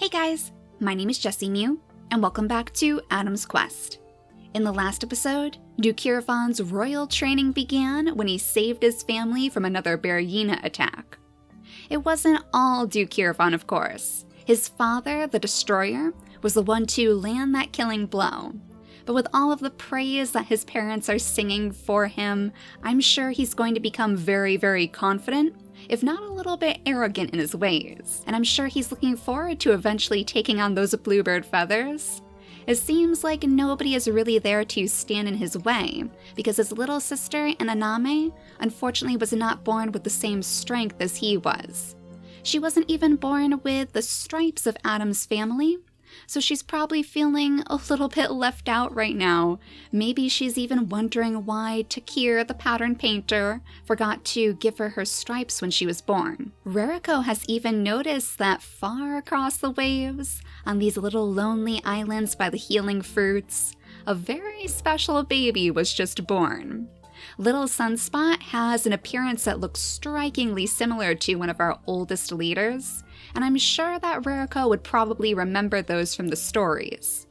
Hey guys, my name is JessiMew, and welcome back to Adam's Quest. In the last episode, Duke-Hierophant's royal training began when he saved his family from another bearyena attack. It wasn't all Duke-Hierophant, of course. His father, the Destroyer, was the one to land that killing blow. But with all of the praise that his parents are singing for him, I'm sure he's going to become very, very confident, if not a little bit arrogant in his ways. And I'm sure he's looking forward to eventually taking on those bluebird feathers. It seems like nobody is really there to stand in his way, because his little sister, Ananame, unfortunately was not born with the same strength as he was. She wasn't even born with the stripes of Adam's family, so she's probably feeling a little bit left out right now. Maybe she's even wondering why Takir, the pattern painter, forgot to give her stripes when she was born. Ruriko has even noticed that far across the waves, on these little lonely islands by the healing fruits, a very special baby was just born. Little Sunspot has an appearance that looks strikingly similar to one of our oldest leaders, and I'm sure that Ruriko would probably remember those from the stories.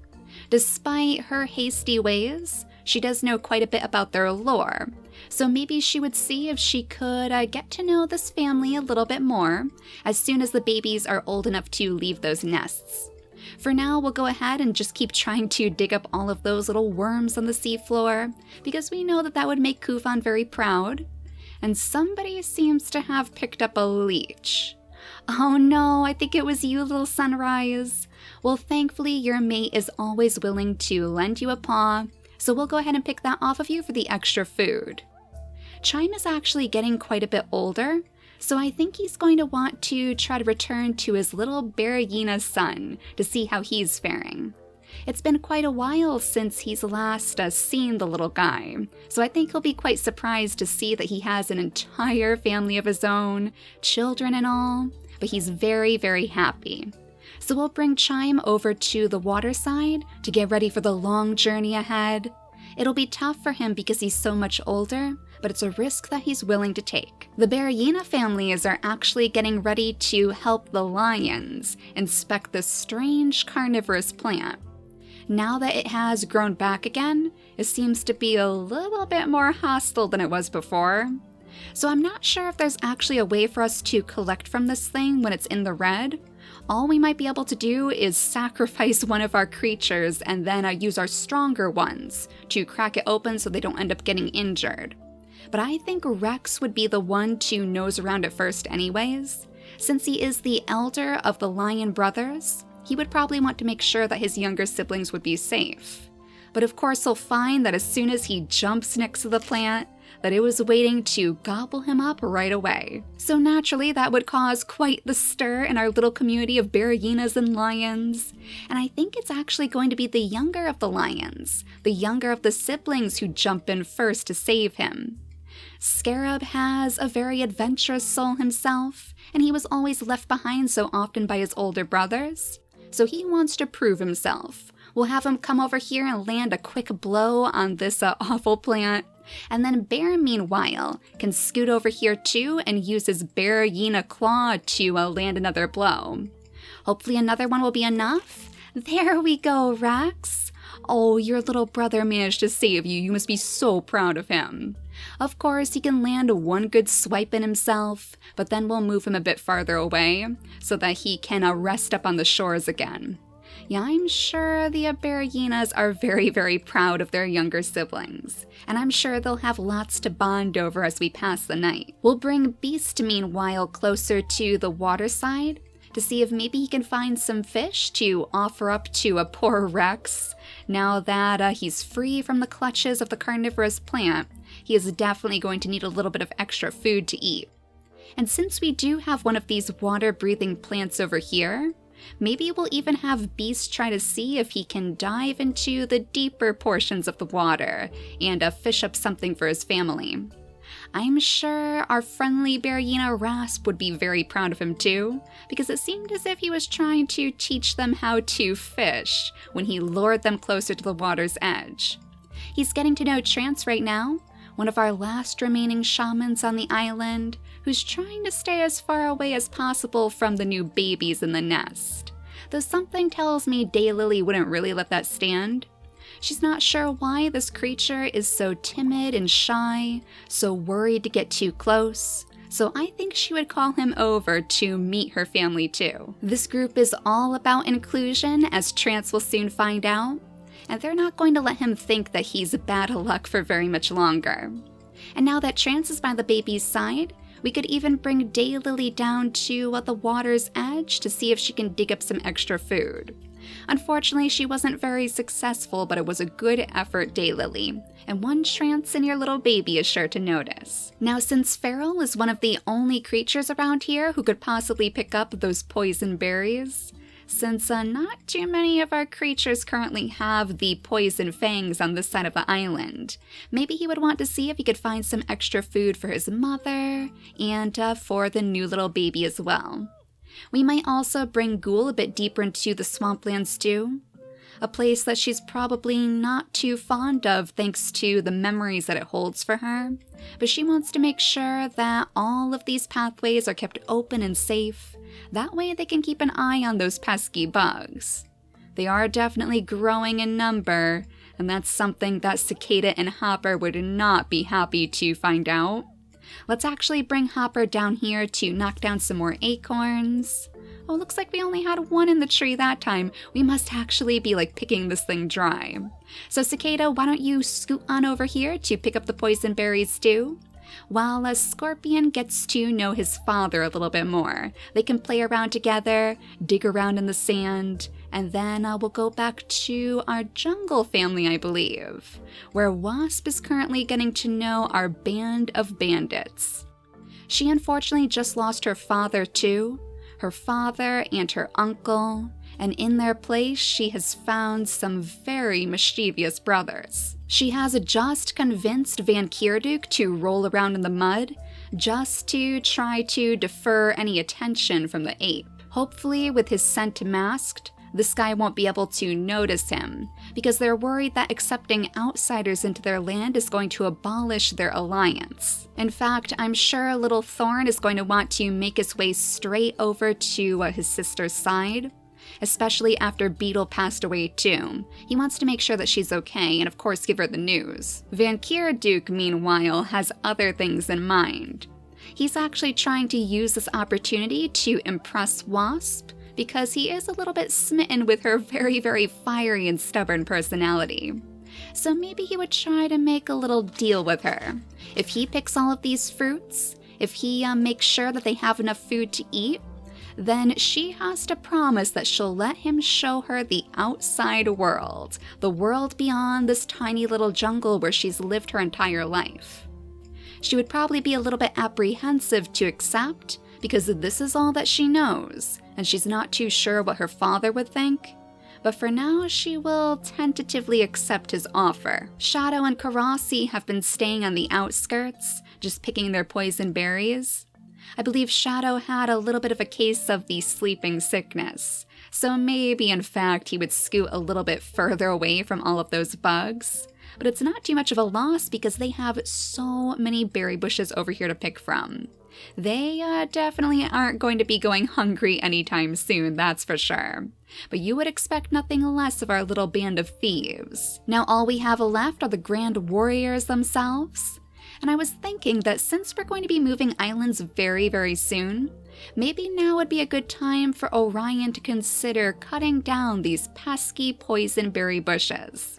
Despite her hasty ways, she does know quite a bit about their lore, so maybe she would see if she could get to know this family a little bit more as soon as the babies are old enough to leave those nests. For now, we'll go ahead and just keep trying to dig up all of those little worms on the seafloor, because we know that would make Kufan very proud. And somebody seems to have picked up a leech. Oh no, I think it was you, little Sunrise. Well, thankfully your mate is always willing to lend you a paw, so we'll go ahead and pick that off of you for the extra food. Chime is actually getting quite a bit older, so I think he's going to want to try to return to his little bearyena son to see how he's faring. It's been quite a while since he's last seen the little guy, so I think he'll be quite surprised to see that he has an entire family of his own, children and all, but he's very, very happy. So we'll bring Chime over to the waterside to get ready for the long journey ahead. It'll be tough for him because he's so much older, but it's a risk that he's willing to take. The bearyena families are actually getting ready to help the lions inspect this strange carnivorous plant. Now that it has grown back again, it seems to be a little bit more hostile than it was before. So I'm not sure if there's actually a way for us to collect from this thing when it's in the red. All we might be able to do is sacrifice one of our creatures and then use our stronger ones to crack it open so they don't end up getting injured. But I think Rex would be the one to nose around it first anyways. Since he is the elder of the lion brothers, he would probably want to make sure that his younger siblings would be safe. But of course he'll find that as soon as he jumps next to the plant, that it was waiting to gobble him up right away. So naturally that would cause quite the stir in our little community of bearyenas and lions. And I think it's actually going to be the younger of the lions, the younger of the siblings who jump in first to save him. Scarab has a very adventurous soul himself, and he was always left behind so often by his older brothers. So he wants to prove himself. We'll have him come over here and land a quick blow on this awful plant. And then Bear, meanwhile, can scoot over here too and use his bearyena claw to land another blow. Hopefully another one will be enough. There we go, Rex. Oh, your little brother managed to save you. You must be so proud of him. Of course, he can land one good swipe in himself, but then we'll move him a bit farther away so that he can rest up on the shores again. Yeah, I'm sure the bearyenas are very, very proud of their younger siblings, and I'm sure they'll have lots to bond over as we pass the night. We'll bring Beast, meanwhile, closer to the water side to see if maybe he can find some fish to offer up to a poor Rex. Now that he's free from the clutches of the carnivorous plant, he is definitely going to need a little bit of extra food to eat. And since we do have one of these water-breathing plants over here, maybe we'll even have Beast try to see if he can dive into the deeper portions of the water and fish up something for his family. I'm sure our friendly bearyena Wasp would be very proud of him too, because it seemed as if he was trying to teach them how to fish when he lured them closer to the water's edge. He's getting to know Trance right now, one of our last remaining shamans on the island, who's trying to stay as far away as possible from the new babies in the nest. though something tells me Daylily wouldn't really let that stand. She's not sure why this creature is so timid and shy, so worried to get too close, so I think she would call him over to meet her family too. This group is all about inclusion, as Trance will soon find out, and they're not going to let him think that he's bad luck for very much longer. And now that Trance is by the baby's side, we could even bring Daylily down to the water's edge to see if she can dig up some extra food. Unfortunately, she wasn't very successful, but it was a good effort, Daylily, and one Trance and your little baby is sure to notice. Now, since Feral is one of the only creatures around here who could possibly pick up those poison berries, since not too many of our creatures currently have the poison fangs on this side of the island, maybe he would want to see if he could find some extra food for his mother and for the new little baby as well. We might also bring Ghoul a bit deeper into the swamplands too, a place that she's probably not too fond of thanks to the memories that it holds for her, but she wants to make sure that all of these pathways are kept open and safe. That way they can keep an eye on those pesky bugs. They are definitely growing in number, and that's something that Cicada and Hopper would not be happy to find out. Let's actually bring Hopper down here to knock down some more acorns. Oh, looks like we only had one in the tree that time. We must actually be picking this thing dry. So Cicada, why don't you scoot on over here to pick up the poison berries too? While Scorpion gets to know his father a little bit more. They can play around together, dig around in the sand, and then we'll go back to our jungle family, I believe, where Wasp is currently getting to know our band of bandits. She unfortunately just lost her father too, her father and her uncle, and in their place she has found some very mischievous brothers. She has just convinced Van Kierduke to roll around in the mud, just to try to defer any attention from the ape. Hopefully with his scent masked, this guy won't be able to notice him, because they're worried that accepting outsiders into their land is going to abolish their alliance. In fact, I'm sure Little Thorn is going to want to make his way straight over to his sister's side, especially after Beetle passed away too. He wants to make sure that she's okay and of course give her the news. Van Kierduke, meanwhile, has other things in mind. He's actually trying to use this opportunity to impress Wasp, because he is a little bit smitten with her very, very fiery and stubborn personality. So maybe he would try to make a little deal with her. If he picks all of these fruits, if he makes sure that they have enough food to eat, then she has to promise that she'll let him show her the outside world, the world beyond this tiny little jungle where she's lived her entire life. She would probably be a little bit apprehensive to accept, because this is all that she knows, and she's not too sure what her father would think. But for now, she will tentatively accept his offer. Shadow and Karasi have been staying on the outskirts, just picking their poison berries. I believe Shadow had a little bit of a case of the sleeping sickness, so maybe in fact he would scoot a little bit further away from all of those bugs. But it's not too much of a loss because they have so many berry bushes over here to pick from. They definitely aren't going to be going hungry anytime soon, that's for sure. But you would expect nothing less of our little band of thieves. Now all we have left are the Grand Warriors themselves. And I was thinking that since we're going to be moving islands very, very soon, maybe now would be a good time for Orion to consider cutting down these pesky poison berry bushes.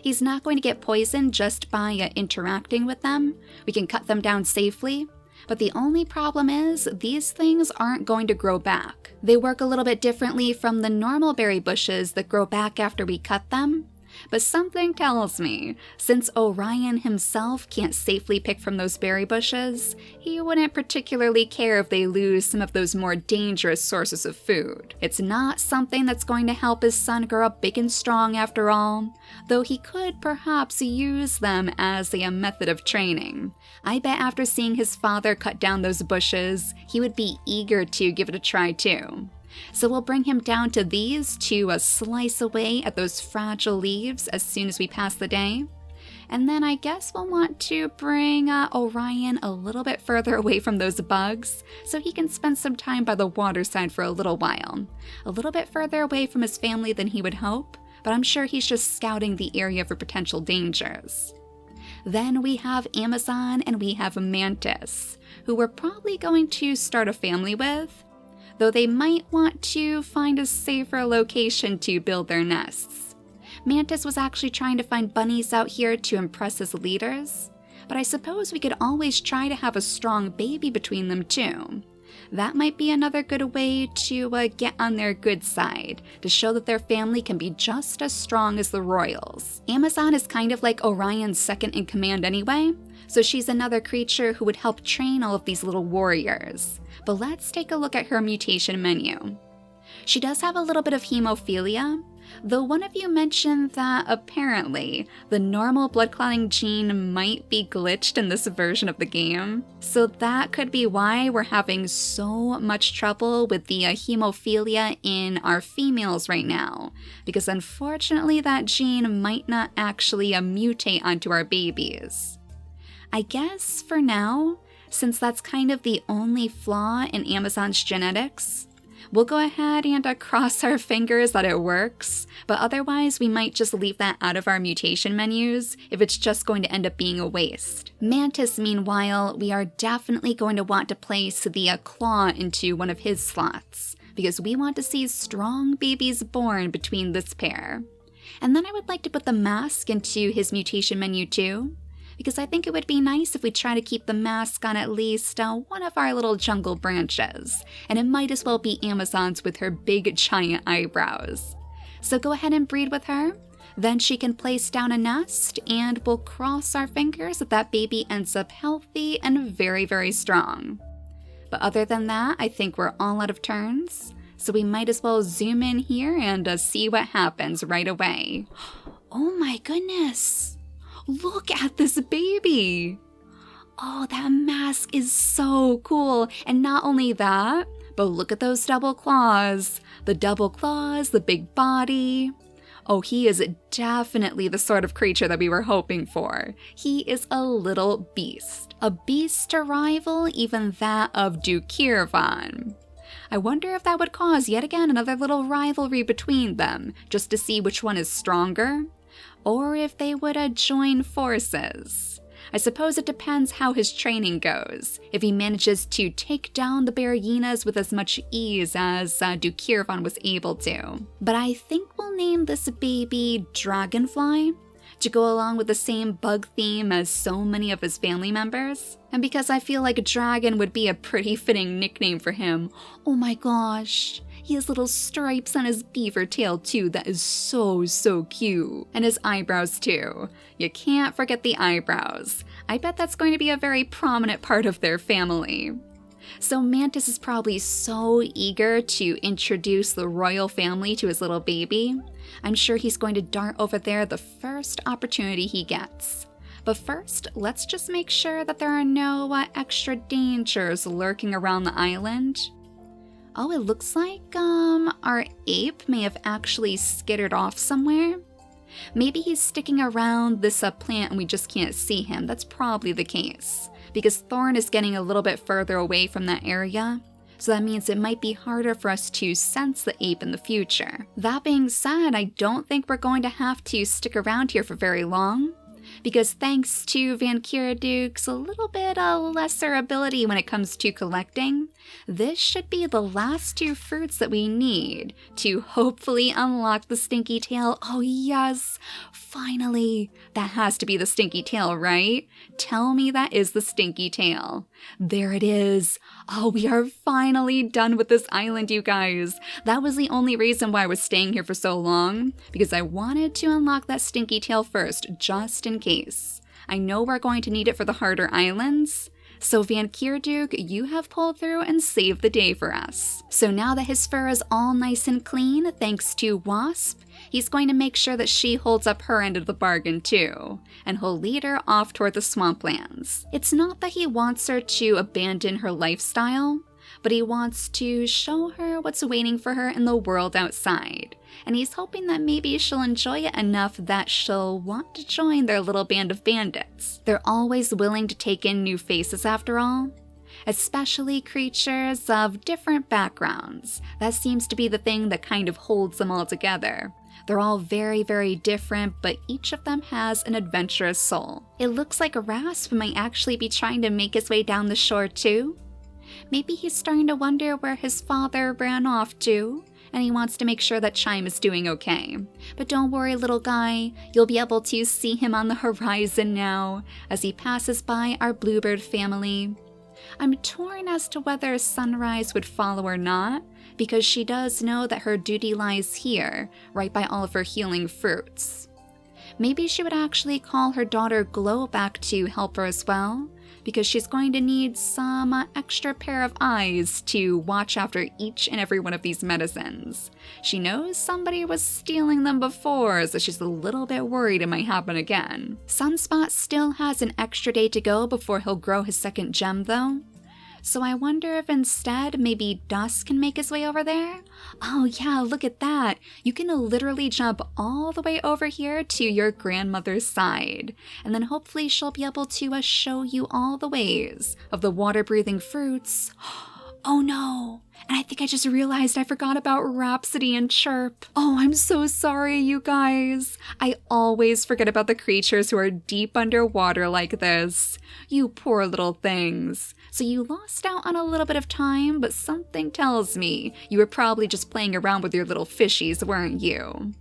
He's not going to get poisoned just by interacting with them. We can cut them down safely. But the only problem is, these things aren't going to grow back. They work a little bit differently from the normal berry bushes that grow back after we cut them. But something tells me, since Orion himself can't safely pick from those berry bushes, he wouldn't particularly care if they lose some of those more dangerous sources of food. It's not something that's going to help his son grow up big and strong after all, though he could perhaps use them as a method of training. I bet after seeing his father cut down those bushes, he would be eager to give it a try too. So we'll bring him down to these to slice away at those fragile leaves as soon as we pass the day. And then I guess we'll want to bring Orion a little bit further away from those bugs so he can spend some time by the waterside for a little while. A little bit further away from his family than he would hope, but I'm sure he's just scouting the area for potential dangers. Then we have Amazon and we have Mantis, who we're probably going to start a family with, though they might want to find a safer location to build their nests. Mantis was actually trying to find bunnies out here to impress his leaders, but I suppose we could always try to have a strong baby between them too. That might be another good way to get on their good side, to show that their family can be just as strong as the royals. Amazon is kind of like Orion's second in command anyway, so she's another creature who would help train all of these little warriors. But let's take a look at her mutation menu. She does have a little bit of hemophilia, though one of you mentioned that apparently the normal blood clotting gene might be glitched in this version of the game. So that could be why we're having so much trouble with the hemophilia in our females right now, because unfortunately that gene might not actually mutate onto our babies. I guess for now, since that's kind of the only flaw in Amazon's genetics, we'll go ahead and cross our fingers that it works, but otherwise we might just leave that out of our mutation menus if it's just going to end up being a waste. Mantis, meanwhile, we are definitely going to want to place the claw into one of his slots, because we want to see strong babies born between this pair. And then I would like to put the mask into his mutation menu too, because I think it would be nice if we try to keep the mask on at least one of our little jungle branches, and it might as well be Amazon's with her big giant eyebrows. So go ahead and breed with her, then she can place down a nest, and we'll cross our fingers that that baby ends up healthy and very, very strong. But other than that, I think we're all out of turns, so we might as well zoom in here and see what happens right away. Oh my goodness! Look at this baby! Oh, that mask is so cool. And not only that, but look at those double claws. The double claws, the big body. Oh, he is definitely the sort of creature that we were hoping for. He is a little beast. A beast to rival even that of Dukirvan. I wonder if that would cause yet again another little rivalry between them, just to see which one is stronger. Or if they would join forces. I suppose it depends how his training goes, if he manages to take down the bearyenas with as much ease as Dukirvan was able to. But I think we'll name this baby Dragonfly, to go along with the same bug theme as so many of his family members. And because I feel like a dragon would be a pretty fitting nickname for him. Oh my gosh! He has little stripes on his beaver tail too, that is so cute. And his eyebrows too. You can't forget the eyebrows. I bet that's going to be a very prominent part of their family. So Mantis is probably so eager to introduce the royal family to his little baby. I'm sure he's going to dart over there the first opportunity he gets. But first, let's just make sure that there are no extra dangers lurking around the island. Oh, it looks like our ape may have actually skittered off somewhere. Maybe he's sticking around this plant and we just can't see him. That's probably the case, because Thorn is getting a little bit further away from that area, so that means it might be harder for us to sense the ape in the future. That being said, I don't think we're going to have to stick around here for very long, because thanks to Duke's a little bit lesser ability when it comes to collecting, this should be the last two fruits that we need to hopefully unlock the Stinky tail. Oh yes, finally! That has to be the Stinky tail, right? Tell me that is the Stinky tail. There it is. Oh, we are finally done with this island, you guys. That was the only reason why I was staying here for so long, because I wanted to unlock that Stinky tail first, just in case. I know we're going to need it for the harder islands, so Duke, you have pulled through and saved the day for us. So now that his fur is all nice and clean, thanks to Wasp, he's going to make sure that she holds up her end of the bargain too, and he'll lead her off toward the swamplands. It's not that he wants her to abandon her lifestyle, but he wants to show her what's waiting for her in the world outside. And he's hoping that maybe she'll enjoy it enough that she'll want to join their little band of bandits. They're always willing to take in new faces after all, especially creatures of different backgrounds. That seems to be the thing that kind of holds them all together. They're all very, very different, but each of them has an adventurous soul. It looks like Wasp might actually be trying to make his way down the shore too. Maybe he's starting to wonder where his father ran off to, and he wants to make sure that Chime is doing okay. But don't worry, little guy, you'll be able to see him on the horizon now as he passes by our bluebird family. I'm torn as to whether Sunrise would follow or not, because she does know that her duty lies here, right by all of her healing fruits. Maybe she would actually call her daughter Glow back to help her as well, because she's going to need some extra pair of eyes to watch after each and every one of these medicines. She knows somebody was stealing them before, so she's a little bit worried it might happen again. Sunspot still has an extra day to go before he'll grow his second gem though. So I wonder if instead maybe Dusk can make his way over there? Oh yeah, look at that! You can literally jump all the way over here to your grandmother's side, and then hopefully she'll be able to show you all the ways of the water-breathing fruits. Oh no! And I think I just realized I forgot about Rhapsody and Chirp. Oh, I'm so sorry, you guys. I always forget about the creatures who are deep underwater like this. You poor little things. So you lost out on a little bit of time, but something tells me you were probably just playing around with your little fishies, weren't you?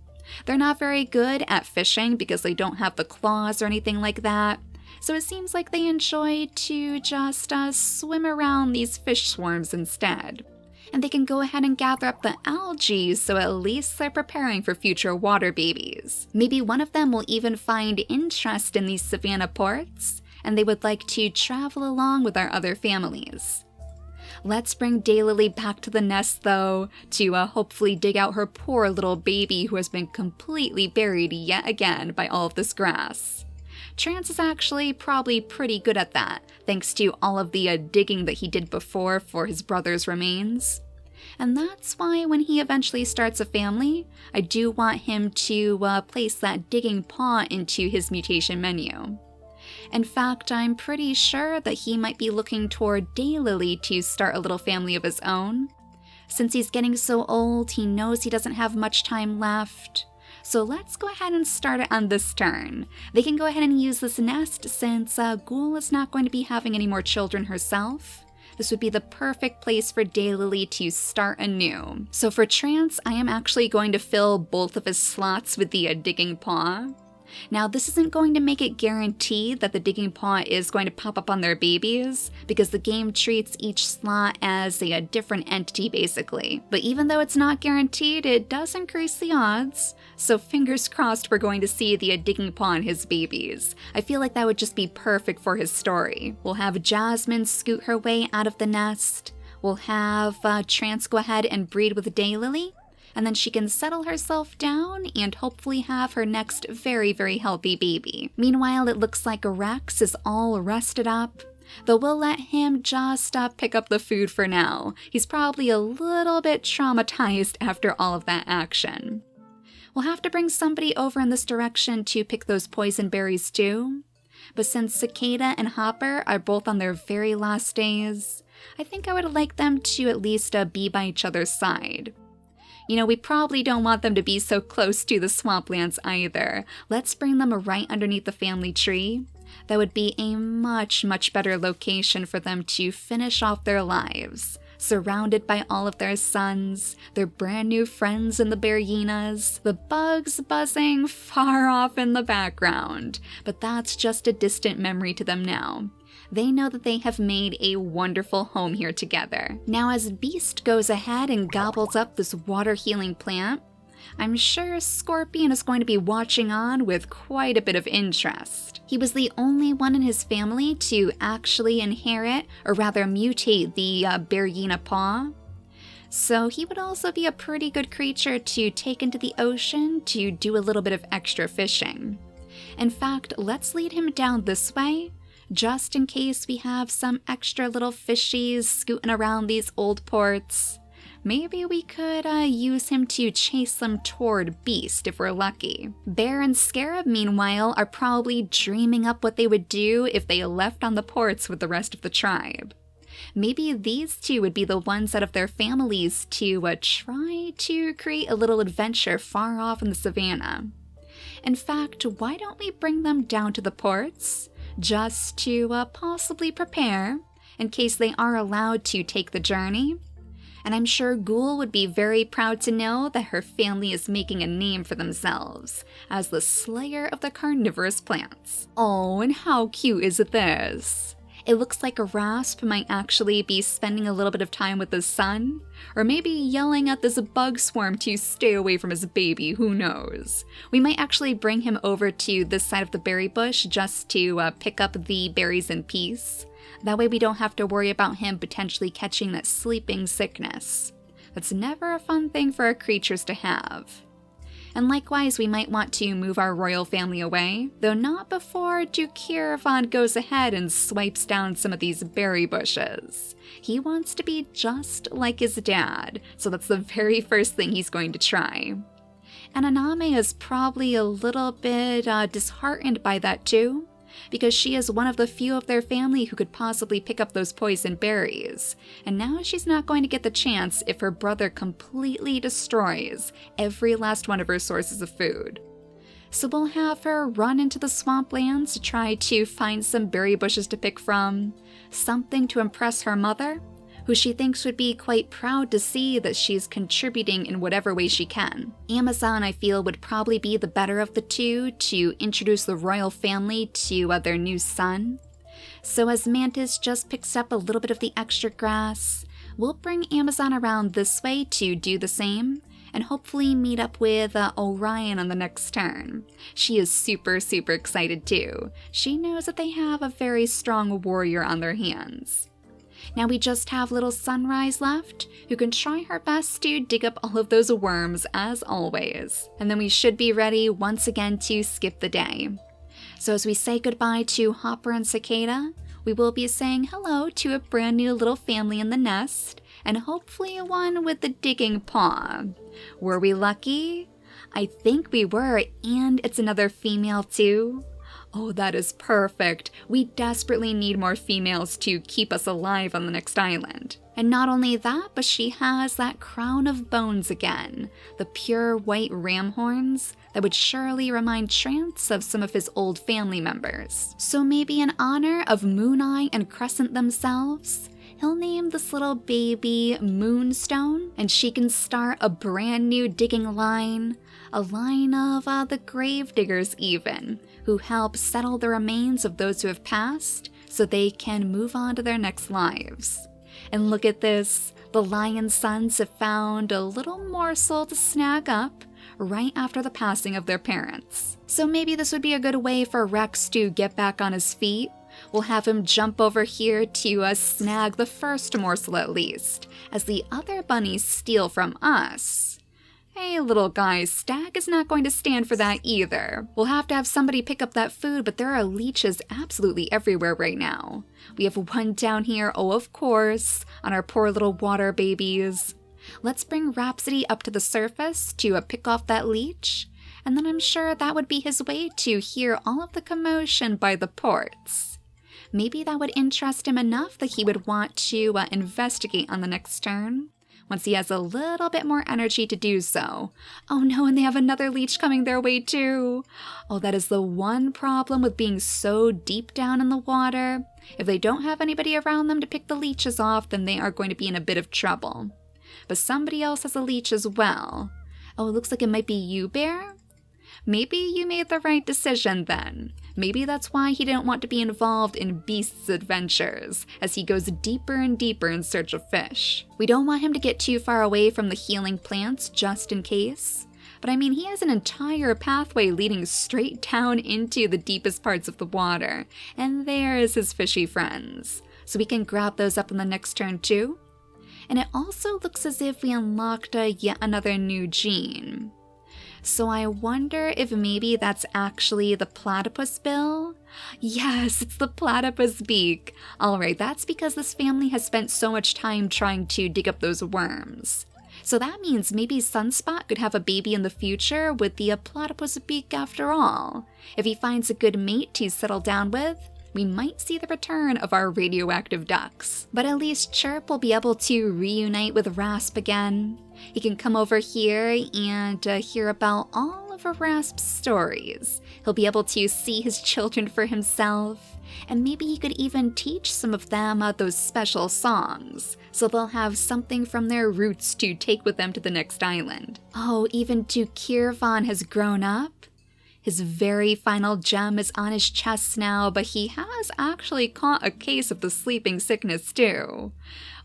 They're not very good at fishing because they don't have the claws or anything like that. So it seems like they enjoy to just swim around these fish swarms instead. And they can go ahead and gather up the algae, so at least they're preparing for future water babies. Maybe one of them will even find interest in these savanna ports, and they would like to travel along with our other families. Let's bring Daylily back to the nest though, to hopefully dig out her poor little baby who has been completely buried yet again by all of this grass. Trance is actually probably pretty good at that, thanks to all of the digging that he did before for his brother's remains. And that's why when he eventually starts a family, I do want him to place that digging paw into his mutation menu. In fact, I'm pretty sure that he might be looking toward Daylily to start a little family of his own. Since he's getting so old, he knows he doesn't have much time left. So let's go ahead and start it on this turn. They can go ahead and use this nest since Ghoul is not going to be having any more children herself. This would be the perfect place for Daylily to start anew. So for Trance, I am actually going to fill both of his slots with the digging paw. Now, this isn't going to make it guaranteed that the digging paw is going to pop up on their babies, because the game treats each slot as a different entity basically. But even though it's not guaranteed, it does increase the odds. So fingers crossed we're going to see the digging paw on his babies. I feel like that would just be perfect for his story. We'll have Jasmine scoot her way out of the nest. We'll have Trance go ahead and breed with Daylily. And then she can settle herself down and hopefully have her next very, very healthy baby. Meanwhile, it looks like Rex is all rested up, though we'll let him just pick up the food for now. He's probably a little bit traumatized after all of that action. We'll have to bring somebody over in this direction to pick those poison berries too. But since Cicada and Hopper are both on their very last days, I think I would like them to at least be by each other's side. You know, we probably don't want them to be so close to the swamplands either. Let's bring them right underneath the family tree. That would be a much, much better location for them to finish off their lives, surrounded by all of their sons, their brand new friends in the bearyenas, the bugs buzzing far off in the background. But that's just a distant memory to them now. They know that they have made a wonderful home here together. Now as Beast goes ahead and gobbles up this water healing plant, I'm sure Scorpion is going to be watching on with quite a bit of interest. He was the only one in his family to actually inherit, or rather mutate, the bearyena paw. So he would also be a pretty good creature to take into the ocean to do a little bit of extra fishing. In fact, let's lead him down this way, just in case we have some extra little fishies scooting around these old ports. Maybe we could use him to chase them toward Beast if we're lucky. Bear and Scarab, meanwhile, are probably dreaming up what they would do if they left on the ports with the rest of the tribe. Maybe these two would be the ones out of their families to try to create a little adventure far off in the savannah. In fact, why don't we bring them down to the ports, just to possibly prepare, in case they are allowed to take the journey? And I'm sure Ghoul would be very proud to know that her family is making a name for themselves as the slayer of the carnivorous plants. Oh, and how cute is this? It looks like a Wasp might actually be spending a little bit of time with his son, or maybe yelling at this bug swarm to stay away from his baby, who knows. We might actually bring him over to this side of the berry bush just to pick up the berries in peace. That way we don't have to worry about him potentially catching that sleeping sickness. That's never a fun thing for our creatures to have. And likewise, we might want to move our royal family away, though not before Duke Hierophant goes ahead and swipes down some of these berry bushes. He wants to be just like his dad, so that's the very first thing he's going to try. And Aname is probably a little bit disheartened by that too, because she is one of the few of their family who could possibly pick up those poison berries, and now she's not going to get the chance if her brother completely destroys every last one of her sources of food. So we'll have her run into the swamplands to try to find some berry bushes to pick from, something to impress her mother, who she thinks would be quite proud to see that she's contributing in whatever way she can. Amazon, I feel, would probably be the better of the two to introduce the royal family to their new son. So as Mantis just picks up a little bit of the extra grass, we'll bring Amazon around this way to do the same, and hopefully meet up with Orion on the next turn. She is super excited too. She knows that they have a very strong warrior on their hands. Now we just have little Sunrise left, who can try her best to dig up all of those worms as always. And then we should be ready once again to skip the day. So as we say goodbye to Hopper and Cicada, we will be saying hello to a brand new little family in the nest, and hopefully one with the digging paw. Were we lucky? I think we were, and it's another female too. Oh, that is perfect. We desperately need more females to keep us alive on the next island. And not only that, but she has that crown of bones again, the pure white ram horns that would surely remind Trance of some of his old family members. So maybe in honor of Moon Eye and Crescent themselves, he'll name this little baby Moonstone, and she can start a brand new digging line, a line of the gravediggers even, who help settle the remains of those who have passed so they can move on to their next lives. And look at this, the lion sons have found a little morsel to snag up right after the passing of their parents. So maybe this would be a good way for Rex to get back on his feet. We'll have him jump over here to snag the first morsel at least, as the other bunnies steal from us. Hey little guy, Stag is not going to stand for that either. We'll have to have somebody pick up that food, but there are leeches absolutely everywhere right now. We have one down here, oh of course, on our poor little water babies. Let's bring Rhapsody up to the surface to pick off that leech, and then I'm sure that would be his way to hear all of the commotion by the ports. Maybe that would interest him enough that he would want to investigate on the next turn, once he has a little bit more energy to do so. Oh no, and they have another leech coming their way too. Oh, that is the one problem with being so deep down in the water. If they don't have anybody around them to pick the leeches off, then they are going to be in a bit of trouble. But somebody else has a leech as well. Oh, it looks like it might be you, Bear? Maybe you made the right decision then. Maybe that's why he didn't want to be involved in Beast's adventures, as he goes deeper and deeper in search of fish. We don't want him to get too far away from the healing plants, just in case. But I mean, he has an entire pathway leading straight down into the deepest parts of the water, and there's his fishy friends. So we can grab those up in the next turn too. And it also looks as if we unlocked yet another new gene. So I wonder if maybe that's actually the platypus bill Yes, it's the platypus beak. Alright, that's because this family has spent so much time trying to dig up those worms. So that means maybe Sunspot could have a baby in the future with the platypus beak after all. If he finds a good mate to settle down with, we might see the return of our radioactive ducks. But at least Chirp will be able to reunite with Rasp again. He can come over here and hear about all of Rasp's stories. He'll be able to see his children for himself, and maybe he could even teach some of them those special songs, so they'll have something from their roots to take with them to the next island. Oh, even Dukirvan has grown up. His very final gem is on his chest now, but he has actually caught a case of the sleeping sickness too.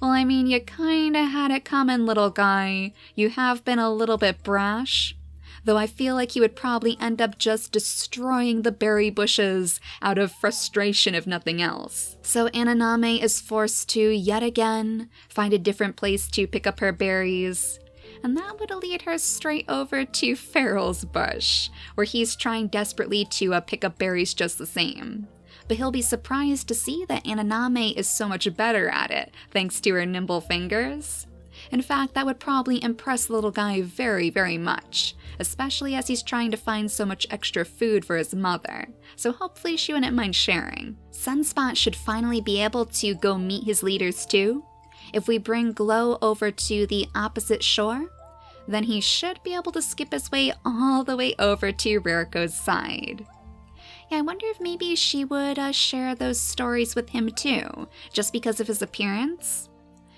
Well, I mean, you kinda had it coming, little guy. You have been a little bit brash. Though I feel like he would probably end up just destroying the berry bushes out of frustration if nothing else. So Ananame is forced to, yet again, find a different place to pick up her berries. And that would lead her straight over to Farrell's bush, where he's trying desperately to pick up berries just the same. But he'll be surprised to see that Ananame is so much better at it, thanks to her nimble fingers. In fact, that would probably impress the little guy very, very much, especially as he's trying to find so much extra food for his mother, so hopefully she wouldn't mind sharing. Sunspot should finally be able to go meet his leaders too. If we bring Glow over to the opposite shore, then he should be able to skip his way all the way over to Ririko's side. Yeah, I wonder if maybe she would share those stories with him too, just because of his appearance.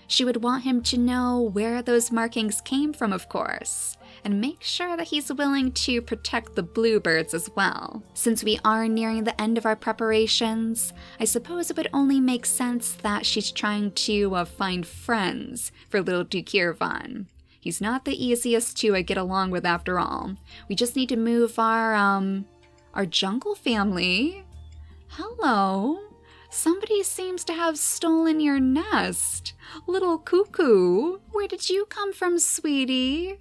She would want him to know where those markings came from, of course, and make sure that he's willing to protect the bluebirds as well. Since we are nearing the end of our preparations, I suppose it would only make sense that she's trying to find friends for little Dukirvan. He's not the easiest to get along with after all. We just need to move our jungle family. Hello? Somebody seems to have stolen your nest. Little cuckoo, where did you come from, sweetie?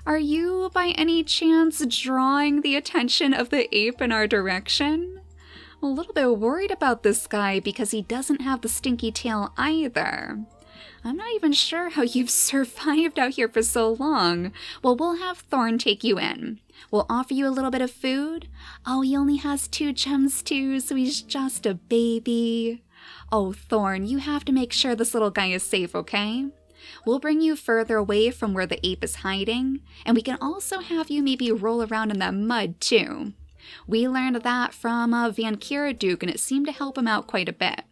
Are you, by any chance, drawing the attention of the ape in our direction? I'm a little bit worried about this guy because he doesn't have the stinky tail either. I'm not even sure how you've survived out here for so long. Well, we'll have Thorn take you in. We'll offer you a little bit of food. Oh, he only has 2 gems too, so he's just a baby. Oh, Thorn, you have to make sure this little guy is safe, okay? We'll bring you further away from where the ape is hiding, and we can also have you maybe roll around in that mud too. We learned that from Van Kiraduke, and it seemed to help him out quite a bit.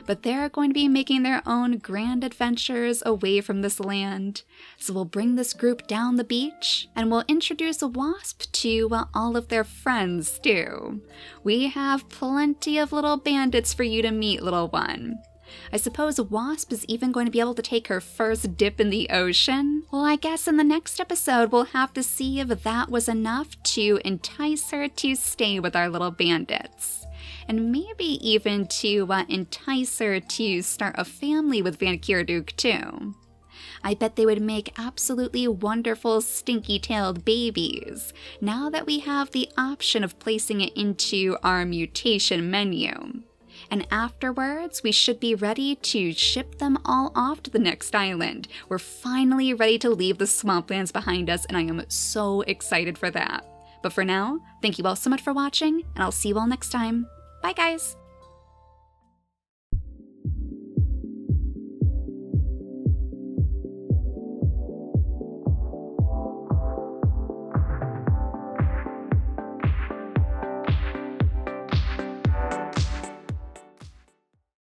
But they're going to be making their own grand adventures away from this land. So we'll bring this group down the beach, and we'll introduce a Wasp to all of their friends too. We have plenty of little bandits for you to meet, little one. I suppose Wasp is even going to be able to take her first dip in the ocean. Well, I guess in the next episode we'll have to see if that was enough to entice her to stay with our little bandits. And maybe even to entice her to start a family with Van Kiraduke too. I bet they would make absolutely wonderful stinky-tailed babies, now that we have the option of placing it into our mutation menu. And afterwards, we should be ready to ship them all off to the next island. We're finally ready to leave the swamplands behind us, and I am so excited for that. But for now, thank you all so much for watching, and I'll see you all next time. Bye, guys!